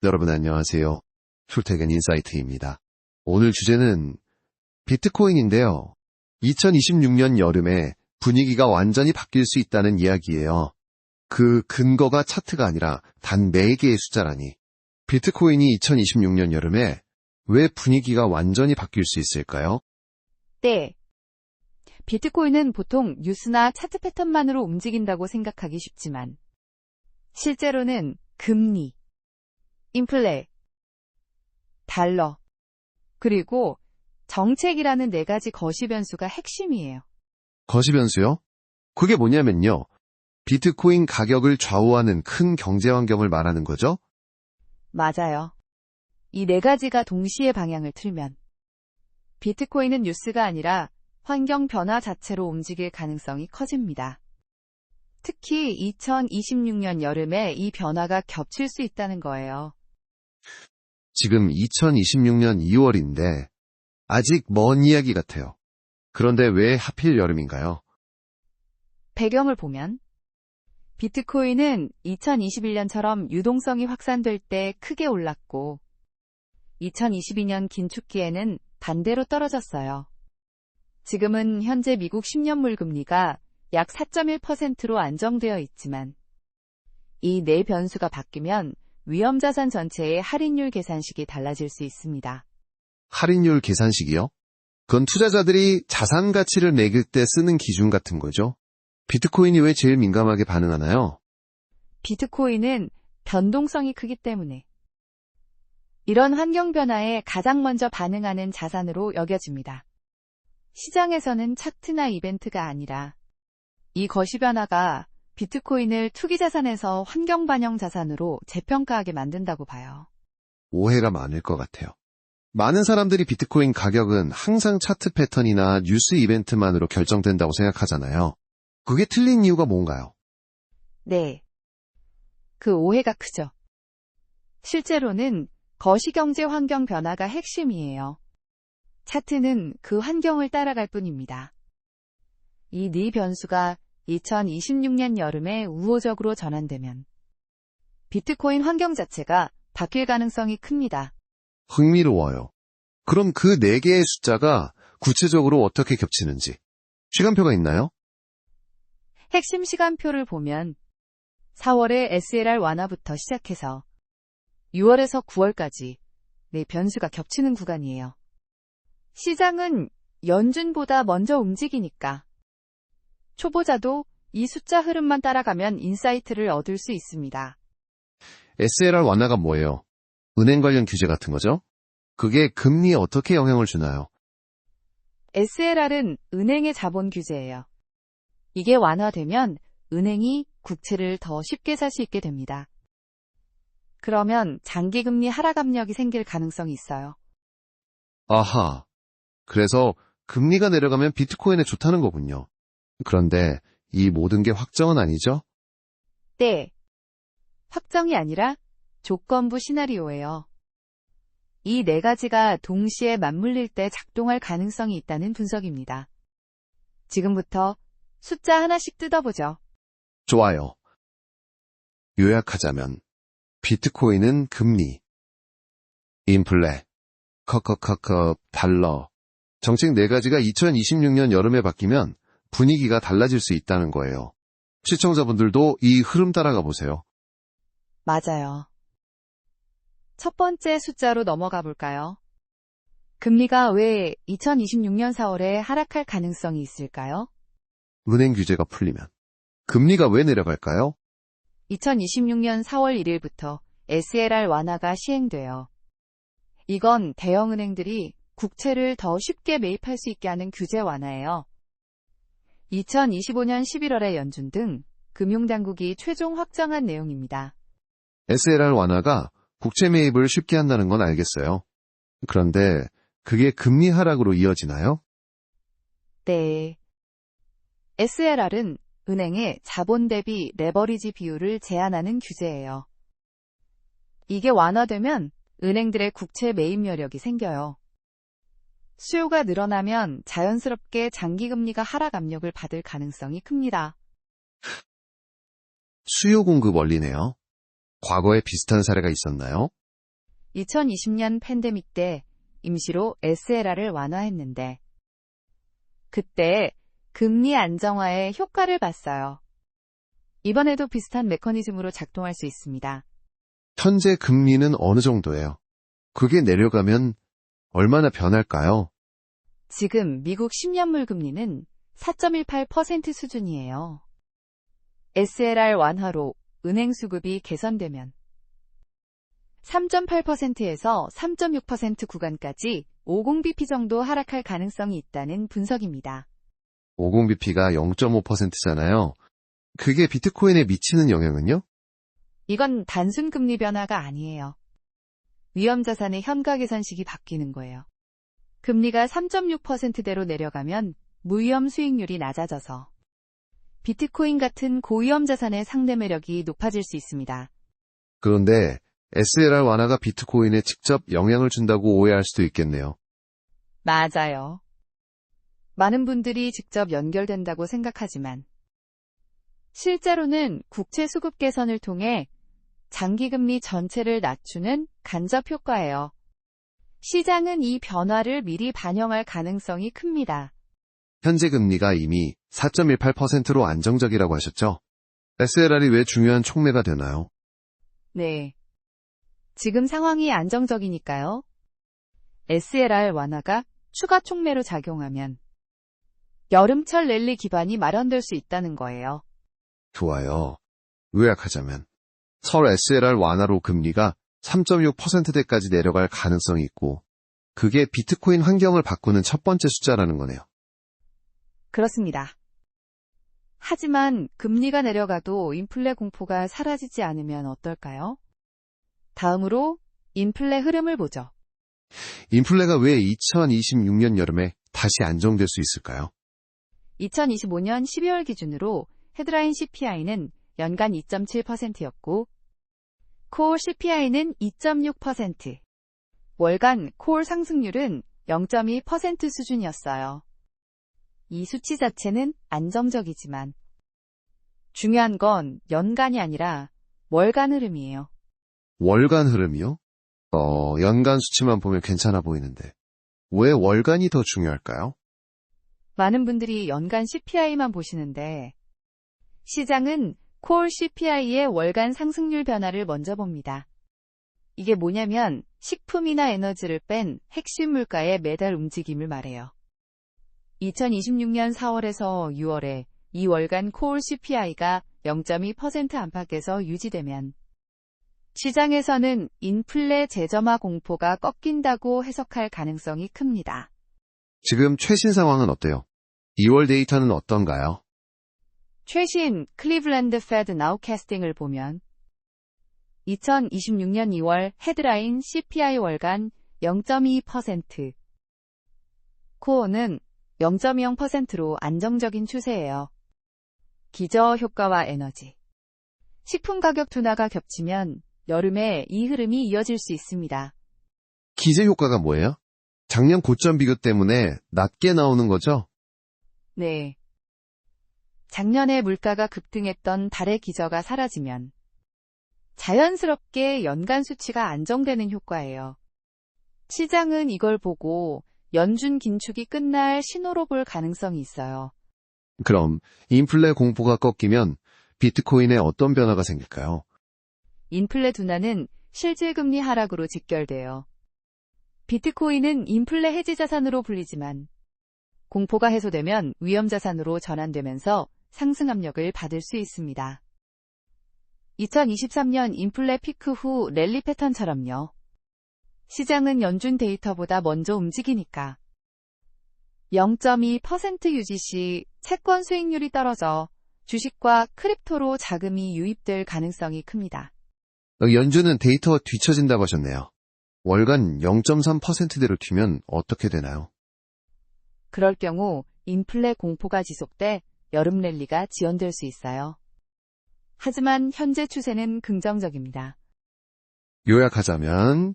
여러분 안녕하세요. 출퇴근 인사이트입니다. 오늘 주제는 비트코인인데요. 2026년 여름에 분위기가 완전히 바뀔 수 있다는 이야기예요. 그 근거가 차트가 아니라 단 4개의 숫자라니. 비트코인이 2026년 여름에 왜 분위기가 완전히 바뀔 수 있을까요? 네. 비트코인은 보통 뉴스나 차트 패턴만으로 움직인다고 생각하기 쉽지만 실제로는 금리, 인플레, 달러, 그리고 정책이라는 4가지 거시 변수가 핵심이에요. 거시 변수요? 그게 뭐냐면요. 비트코인 가격을 좌우하는 큰 경제 환경을 말하는 거죠? 맞아요. 이 4가지가 동시에 방향을 틀면 비트코인은 뉴스가 아니라 환경 변화 자체로 움직일 가능성이 커집니다. 특히 2026년 여름에 이 변화가 겹칠 수 있다는 거예요. 지금 2026년 2월인데 아직 먼 이야기 같아요. 그런데 왜 하필 여름인가요? 배경을 보면 비트코인은 2021년처럼 유동성이 확산될 때 크게 올랐고 2022년 긴축기에는 반대로 떨어졌어요. 지금은 현재 미국 10년물 금리가 약 4.1%로 안정되어 있지만 이 4변수가 바뀌면 위험자산 전체의 할인율 계산식이 달라질 수 있습니다. 할인율 계산식이요? 그건 투자자들이 자산 가치를 매길 때 쓰는 기준 같은 거죠? 비트코인이 왜 제일 민감하게 반응하나요? 비트코인은 변동성이 크기 때문에 이런 환경 변화에 가장 먼저 반응하는 자산으로 여겨집니다. 시장에서는 차트나 이벤트가 아니라 이 거시 변화가 비트코인을 투기자산에서 환경 반영 자산으로 재평가하게 만든다고 봐요. 오해가 많을 것 같아요. 많은 사람들이 비트코인 가격은 항상 차트 패턴이나 뉴스 이벤트만으로 결정된다고 생각하잖아요. 그게 틀린 이유가 뭔가요? 네. 그 오해가 크죠. 실제로는 거시경제 환경 변화가 핵심이에요. 차트는 그 환경을 따라갈 뿐입니다. 이 4변수가 2026년 여름에 우호적으로 전환되면 비트코인 환경 자체가 바뀔 가능성이 큽니다. 흥미로워요. 그럼 그 4개의 숫자가 구체적으로 어떻게 겹치는지 시간표가 있나요? 핵심 시간표를 보면 4월의 SLR 완화부터 시작해서 6월에서 9월까지 4변수가 겹치는 구간이에요. 시장은 연준보다 먼저 움직이니까 초보자도 이 숫자 흐름만 따라가면 인사이트를 얻을 수 있습니다. SLR 완화가 뭐예요? 은행 관련 규제 같은 거죠? 그게 금리에 어떻게 영향을 주나요? SLR은 은행의 자본 규제예요. 이게 완화되면 은행이 국채를 더 쉽게 살 수 있게 됩니다. 그러면 장기금리 하락 압력이 생길 가능성이 있어요. 아하. 그래서 금리가 내려가면 비트코인에 좋다는 거군요. 그런데 이 모든 게 확정은 아니죠? 네. 확정이 아니라 조건부 시나리오예요. 이 4가지가 동시에 맞물릴 때 작동할 가능성이 있다는 분석입니다. 지금부터 숫자 하나씩 뜯어보죠. 좋아요. 요약하자면 비트코인은 금리, 인플레, 달러, 정책 4가지가 2026년 여름에 바뀌면 분위기가 달라질 수 있다는 거예요. 시청자분들도 이 흐름 따라가 보세요. 맞아요. 첫 번째 숫자로 넘어가 볼까요? 금리가 왜 2026년 4월에 하락할 가능성이 있을까요? 은행 규제가 풀리면. 금리가 왜 내려갈까요? 2026년 4월 1일부터 SLR 완화가 시행돼요. 이건 대형은행들이 국채를 더 쉽게 매입할 수 있게 하는 규제 완화예요. 2025년 11월에 연준 등 금융당국이 최종 확정한 내용입니다. SLR 완화가 국채 매입을 쉽게 한다는 건 알겠어요. 그런데 그게 금리 하락으로 이어지나요? 네. SLR은 은행의 자본 대비 레버리지 비율을 제한하는 규제예요. 이게 완화되면 은행들의 국채 매입 여력이 생겨요. 수요가 늘어나면 자연스럽게 장기금리가 하락 압력을 받을 가능성이 큽니다. 수요 공급 원리네요. 과거에 비슷한 사례가 있었나요? 2020년 팬데믹 때 임시로 SLR을 완화했는데 그때 금리 안정화에 효과를 봤어요. 이번에도 비슷한 메커니즘으로 작동할 수 있습니다. 현재 금리는 어느 정도예요? 그게 내려가면 얼마나 변할까요? 지금 미국 10년물 금리는 4.18% 수준이에요. SLR 완화로 은행 수급이 개선되면 3.8%에서 3.6% 구간까지 50bp 정도 하락할 가능성이 있다는 분석입니다. 50bp가 0.5%잖아요. 그게 비트코인에 미치는 영향은요? 이건 단순 금리 변화가 아니에요. 위험자산의 현가 계산식이 바뀌는 거예요. 금리가 3.6%대로 내려가면 무위험 수익률이 낮아져서 비트코인 같은 고위험 자산의 상대 매력이 높아질 수 있습니다. 그런데 SLR 완화가 비트코인에 직접 영향을 준다고 오해할 수도 있겠네요. 맞아요. 많은 분들이 직접 연결된다고 생각하지만 실제로는 국채 수급 개선을 통해 장기금리 전체를 낮추는 간접 효과예요. 시장은 이 변화를 미리 반영할 가능성이 큽니다. 현재 금리가 이미 4.18%로 안정적이라고 하셨죠? SLR이 왜 중요한 촉매가 되나요? 네. 지금 상황이 안정적이니까요. SLR 완화가 추가 촉매로 작용하면 여름철 랠리 기반이 마련될 수 있다는 거예요. 좋아요. 요약하자면 설 SLR 완화로 금리가 3.6%대까지 내려갈 가능성이 있고 그게 비트코인 환경을 바꾸는 첫 번째 숫자라는 거네요. 그렇습니다. 하지만 금리가 내려가도 인플레 공포가 사라지지 않으면 어떨까요? 다음으로 인플레 흐름을 보죠. 인플레가 왜 2026년 여름에 다시 안정될 수 있을까요? 2025년 12월 기준으로 헤드라인 CPI는 연간 2.7%였고 코어 CPI는 2.6%, 월간 코어 상승률은 0.2% 수준이었어요. 이 수치 자체는 안정적이지만 중요한 건 연간이 아니라 월간 흐름이에요. 월간 흐름이요? 연간 수치만 보면 괜찮아 보이는데 왜 월간이 더 중요할까요? 많은 분들이 연간 CPI만 보시는데 시장은 코어 CPI의 월간 상승률 변화를 먼저 봅니다. 이게 뭐냐면 식품이나 에너지를 뺀 핵심 물가의 매달 움직임을 말해요. 2026년 4월에서 6월에 이 월간 코어 CPI가 0.2% 안팎에서 유지되면 시장에서는 인플레 재점화 공포가 꺾인다고 해석할 가능성이 큽니다. 지금 최신 상황은 어때요? 2월 데이터는 어떤가요? 최신 클리블랜드 페드 나우캐스팅을 보면 2026년 2월 헤드라인 CPI 월간 0.2%, 코어는 0.0%로 안정적인 추세예요. 기저 효과와 에너지, 식품 가격 둔화가 겹치면 여름에 이 흐름이 이어질 수 있습니다. 기재 효과가 뭐예요? 작년 고점 비교 때문에 낮게 나오는 거죠? 네. 작년에 물가가 급등했던 달의 기저가 사라지면 자연스럽게 연간 수치가 안정되는 효과예요. 시장은 이걸 보고 연준 긴축이 끝날 신호로 볼 가능성이 있어요. 그럼 인플레 공포가 꺾이면 비트코인에 어떤 변화가 생길까요? 인플레 둔화는 실질금리 하락으로 직결돼요. 비트코인은 인플레 해지 자산으로 불리지만 공포가 해소되면 위험 자산으로 전환되면서 상승 압력을 받을 수 있습니다. 2023년 인플레 피크 후 랠리 패턴처럼요. 시장은 연준 데이터보다 먼저 움직이니까 0.2% 유지 시 채권 수익률이 떨어져 주식과 크립토로 자금이 유입될 가능성이 큽니다. 연준은 데이터가 뒤처진다고 하셨네요. 월간 0.3%대로 튀면 어떻게 되나요? 그럴 경우 인플레 공포가 지속돼 여름 랠리가 지연될 수 있어요. 하지만 현재 추세는 긍정적입니다. 요약하자면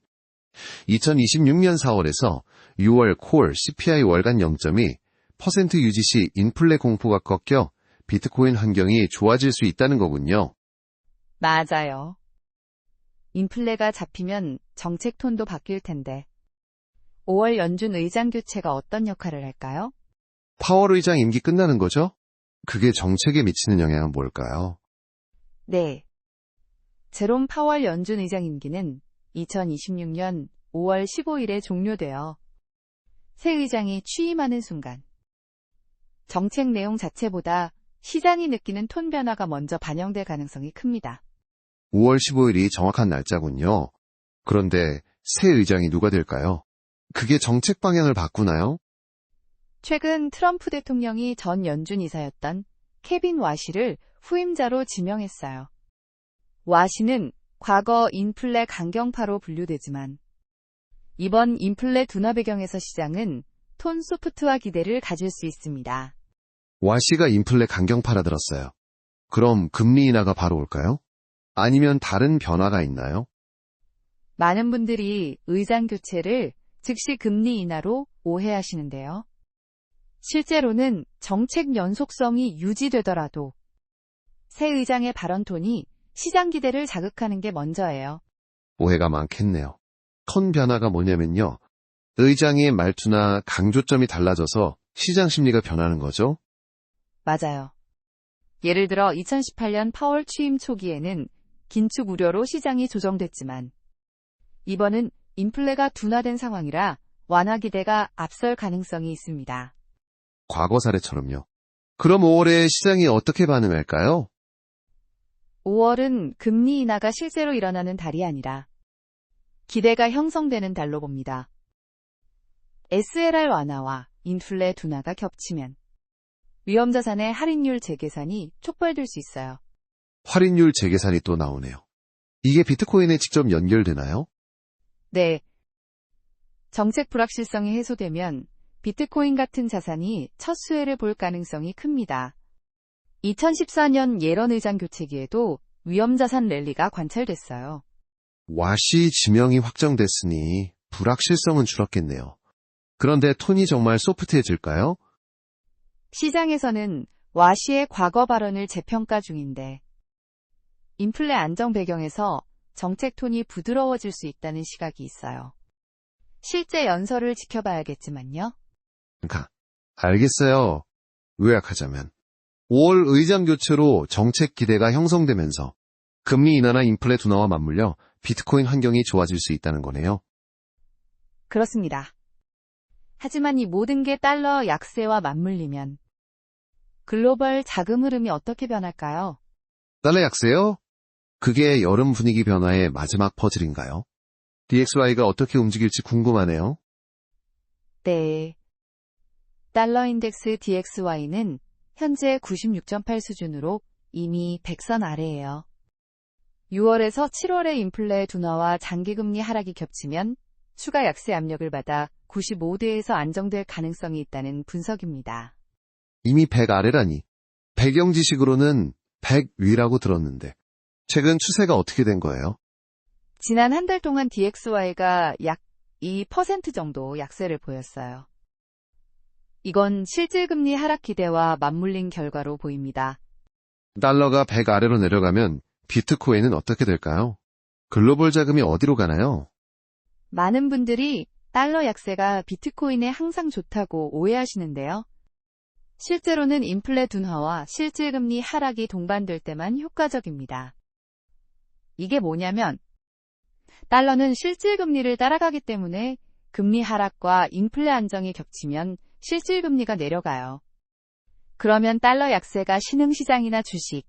2026년 4월에서 6월 콜 CPI 월간 0.2% 유지 시 인플레 공포가 꺾여 비트코인 환경이 좋아질 수 있다는 거군요. 맞아요. 인플레가 잡히면 정책 톤도 바뀔 텐데 5월 연준 의장 교체가 어떤 역할을 할까요? 파월 의장 임기 끝나는 거죠? 그게 정책에 미치는 영향은 뭘까요? 네. 제롬 파월 연준 의장 임기는 2026년 5월 15일에 종료되어 새 의장이 취임하는 순간 정책 내용 자체보다 시장이 느끼는 톤 변화가 먼저 반영될 가능성이 큽니다. 5월 15일이 정확한 날짜군요. 그런데 새 의장이 누가 될까요? 그게 정책 방향을 바꾸나요? 최근 트럼프 대통령이 전 연준 이사였던 케빈 와시를 후임자로 지명했어요. 와시는 과거 인플레 강경파로 분류되지만 이번 인플레 둔화 배경에서 시장은 톤 소프트화 기대를 가질 수 있습니다. 와시가 인플레 강경파라 들었어요. 그럼 금리 인하가 바로 올까요? 아니면 다른 변화가 있나요? 많은 분들이 의장 교체를 즉시 금리 인하로 오해하시는데요. 실제로는 정책 연속성이 유지되더라도 새 의장의 발언 톤이 시장 기대를 자극하는 게 먼저예요. 오해가 많겠네요. 톤 변화가 뭐냐면요. 의장의 말투나 강조점이 달라져서 시장 심리가 변하는 거죠. 맞아요. 예를 들어 2018년 파월 취임 초기에는 긴축 우려로 시장이 조정됐지만 이번은 인플레가 둔화된 상황이라 완화 기대가 앞설 가능성이 있습니다. 과거 사례처럼요. 그럼 5월에 시장이 어떻게 반응할까요? 5월은 금리 인하가 실제로 일어나는 달이 아니라 기대가 형성되는 달로 봅니다. SLR 완화와 인플레 둔화가 겹치면 위험자산의 할인율 재계산이 촉발될 수 있어요. 할인율 재계산이 또 나오네요. 이게 비트코인에 직접 연결되나요? 네. 정책 불확실성이 해소되면 비트코인 같은 자산이 첫 수혜를 볼 가능성이 큽니다. 2014년 예런 의장 교체기에도 위험자산 랠리가 관찰됐어요. 와시 지명이 확정됐으니 불확실성은 줄었겠네요. 그런데 톤이 정말 소프트해질까요? 시장에서는 와시의 과거 발언을 재평가 중인데 인플레 안정 배경에서 정책 톤이 부드러워질 수 있다는 시각이 있어요. 실제 연설을 지켜봐야겠지만요. 알겠어요. 요약하자면 5월 의장 교체로 정책 기대가 형성되면서 금리 인하나 인플레 둔화와 맞물려 비트코인 환경이 좋아질 수 있다는 거네요. 그렇습니다. 하지만 이 모든 게 달러 약세와 맞물리면 글로벌 자금 흐름이 어떻게 변할까요? 달러 약세요? 그게 여름 분위기 변화의 마지막 퍼즐인가요? DXY가 어떻게 움직일지 궁금하네요. 네. 달러 인덱스 DXY는 현재 96.8 수준으로 이미 100선 아래예요. 6월에서 7월의 인플레 둔화와 장기금리 하락이 겹치면 추가 약세 압력을 받아 95대에서 안정될 가능성이 있다는 분석입니다. 이미 100 아래라니. 배경 지식으로는 100 위라고 들었는데 최근 추세가 어떻게 된 거예요? 지난 한 달 동안 DXY가 약 2% 정도 약세를 보였어요. 이건 실질금리 하락 기대와 맞물린 결과로 보입니다. 달러가 100 아래로 내려가면 비트코인은 어떻게 될까요? 글로벌 자금이 어디로 가나요? 많은 분들이 달러 약세가 비트코인에 항상 좋다고 오해하시는데요. 실제로는 인플레 둔화와 실질금리 하락이 동반될 때만 효과적입니다. 이게 뭐냐면 달러는 실질금리를 따라가기 때문에 금리 하락과 인플레 안정이 겹치면 실질금리가 내려가요. 그러면 달러 약세가 신흥시장이나 주식,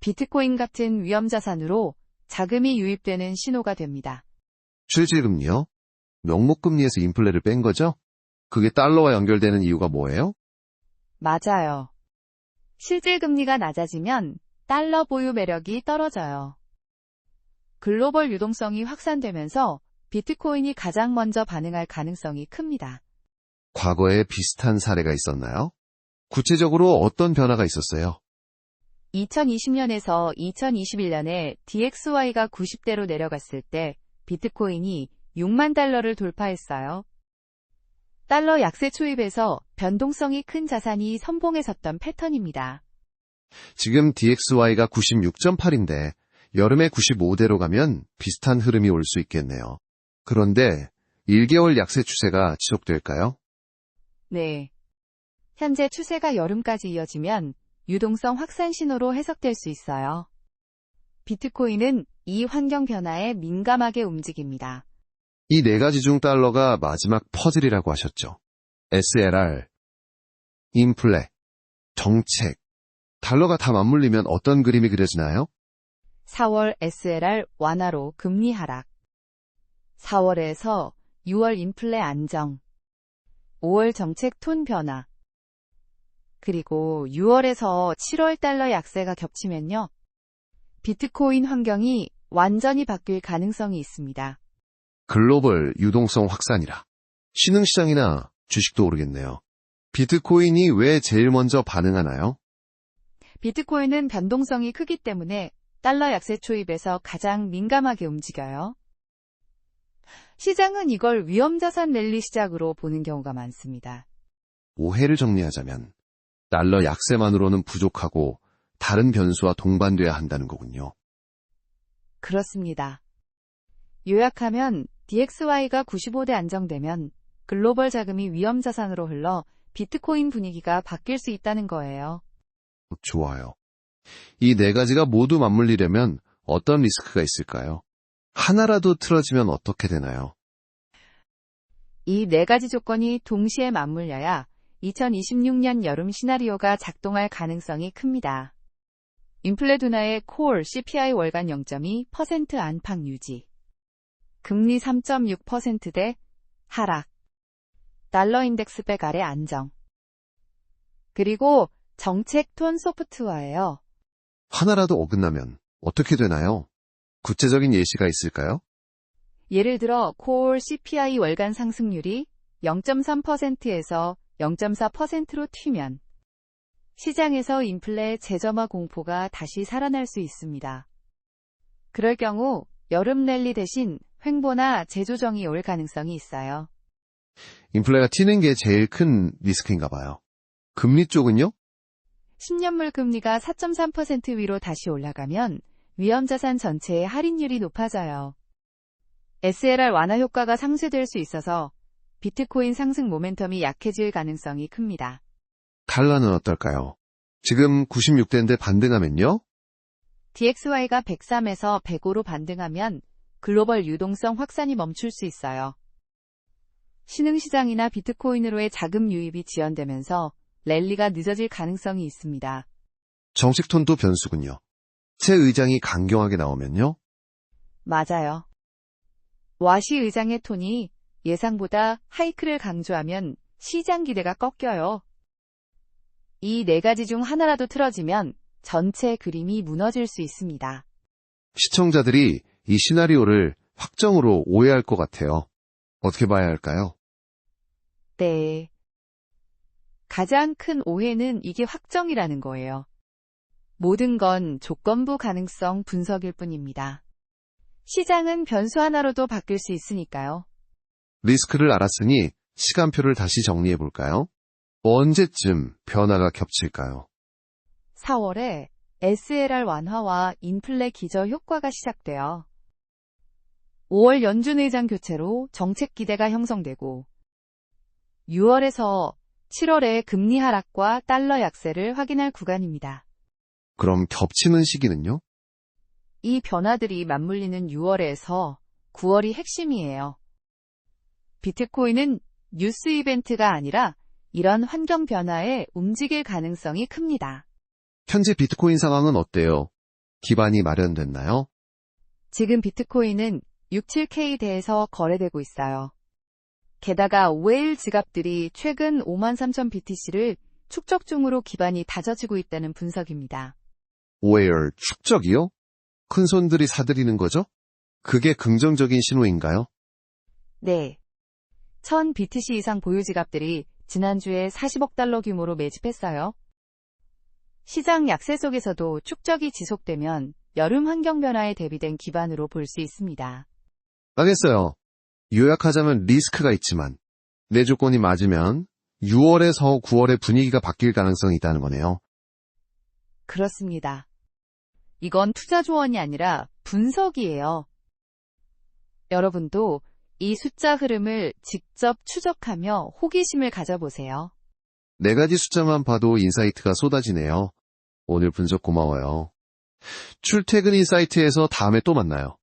비트코인 같은 위험자산으로 자금이 유입되는 신호가 됩니다. 실질금리요? 명목금리에서 인플레를 뺀 거죠? 그게 달러와 연결되는 이유가 뭐예요? 맞아요. 실질금리가 낮아지면 달러 보유 매력이 떨어져요. 글로벌 유동성이 확산되면서 비트코인이 가장 먼저 반응할 가능성이 큽니다. 과거에 비슷한 사례가 있었나요? 구체적으로 어떤 변화가 있었어요? 2020년에서 2021년에 DXY가 90대로 내려갔을 때 비트코인이 6만 달러를 돌파했어요. 달러 약세 초입에서 변동성이 큰 자산이 선봉에 섰던 패턴입니다. 지금 DXY가 96.8인데 여름에 95대로 가면 비슷한 흐름이 올 수 있겠네요. 그런데 1개월 약세 추세가 지속될까요? 네. 현재 추세가 여름까지 이어지면 유동성 확산 신호로 해석될 수 있어요. 비트코인은 이 환경 변화에 민감하게 움직입니다. 이 네 가지 중 달러가 마지막 퍼즐이라고 하셨죠. SLR, 인플레, 정책, 달러가 다 맞물리면 어떤 그림이 그려지나요? 4월 SLR 완화로 금리 하락. 4월에서 6월 인플레 안정. 5월 정책 톤 변화. 그리고 6월에서 7월 달러 약세가 겹치면요. 비트코인 환경이 완전히 바뀔 가능성이 있습니다. 글로벌 유동성 확산이라. 신흥시장이나 주식도 오르겠네요. 비트코인이 왜 제일 먼저 반응하나요? 비트코인은 변동성이 크기 때문에 달러 약세 초입에서 가장 민감하게 움직여요. 시장은 이걸 위험자산 랠리 시작으로 보는 경우가 많습니다. 오해를 정리하자면 달러 약세만으로는 부족하고 다른 변수와 동반돼야 한다는 거군요. 그렇습니다. 요약하면 DXY가 95대 안정되면 글로벌 자금이 위험자산으로 흘러 비트코인 분위기가 바뀔 수 있다는 거예요. 좋아요. 이 네 가지가 모두 맞물리려면 어떤 리스크가 있을까요? 하나라도 틀어지면 어떻게 되나요? 이 네 가지 조건이 동시에 맞물려야 2026년 여름 시나리오가 작동할 가능성이 큽니다. 인플레 둔화의 콜 CPI 월간 0.2% 안팎 유지. 금리 3.6%대 하락. 달러 인덱스 백 아래 안정. 그리고 정책 톤 소프트와예요. 하나라도 어긋나면 어떻게 되나요? 구체적인 예시가 있을까요? 예를 들어 콜 CPI 월간 상승률이 0.3%에서 0.4%로 튀면 시장에서 인플레 재점화 공포가 다시 살아날 수 있습니다. 그럴 경우 여름 랠리 대신 횡보나 재조정이 올 가능성이 있어요. 인플레가 튀는 게 제일 큰 리스크인가 봐요. 금리 쪽은요? 10년물 금리가 4.3% 위로 다시 올라가면 위험자산 전체의 할인율이 높아져요. SLR 완화 효과가 상쇄될 수 있어서 비트코인 상승 모멘텀이 약해질 가능성이 큽니다. 달러는 어떨까요? 지금 96대인데 반등하면요? DXY가 103에서 105로 반등하면 글로벌 유동성 확산이 멈출 수 있어요. 신흥시장이나 비트코인으로의 자금 유입이 지연되면서 랠리가 늦어질 가능성이 있습니다. 정책 톤도 변수군요. 새 의장이 강경하게 나오면요? 맞아요. 와시 의장의 톤이 예상보다 하이크를 강조하면 시장 기대가 꺾여요. 이 네 가지 중 하나라도 틀어지면 전체 그림이 무너질 수 있습니다. 시청자들이 이 시나리오를 확정으로 오해할 것 같아요. 어떻게 봐야 할까요? 네. 가장 큰 오해는 이게 확정이라는 거예요. 모든 건 조건부 가능성 분석일 뿐입니다. 시장은 변수 하나로도 바뀔 수 있으니까요. 리스크를 알았으니 시간표를 다시 정리해 볼까요? 언제쯤 변화가 겹칠까요? 4월에 SLR 완화와 인플레 기저 효과가 시작되어 5월 연준 의장 교체로 정책 기대가 형성되고 6월에서 7월에 금리 하락과 달러 약세를 확인할 구간입니다. 그럼 겹치는 시기는요? 이 변화들이 맞물리는 6월에서 9월이 핵심이에요. 비트코인은 뉴스 이벤트가 아니라 이런 환경 변화에 움직일 가능성이 큽니다. 현재 비트코인 상황은 어때요? 기반이 마련됐나요? 지금 비트코인은 67K대에서 거래되고 있어요. 게다가 웨일 지갑들이 최근 53,000 BTC를 축적 중으로 기반이 다져지고 있다는 분석입니다. 오웨어 축적이요? 큰손들이 사들이는 거죠? 그게 긍정적인 신호인가요? 네. 1000 BTC 이상 보유 지갑들이 지난주에 40억 달러 규모로 매집했어요. 시장 약세 속에서도 축적이 지속되면 여름 환경 변화에 대비된 기반으로 볼 수 있습니다. 알겠어요. 요약하자면 리스크가 있지만 내 조건이 맞으면 6월에서 9월의 분위기가 바뀔 가능성이 있다는 거네요. 그렇습니다. 이건 투자 조언이 아니라 분석이에요. 여러분도 이 숫자 흐름을 직접 추적하며 호기심을 가져보세요. 4가지 숫자만 봐도 인사이트가 쏟아지네요. 오늘 분석 고마워요. 출퇴근 인사이트에서 다음에 또 만나요.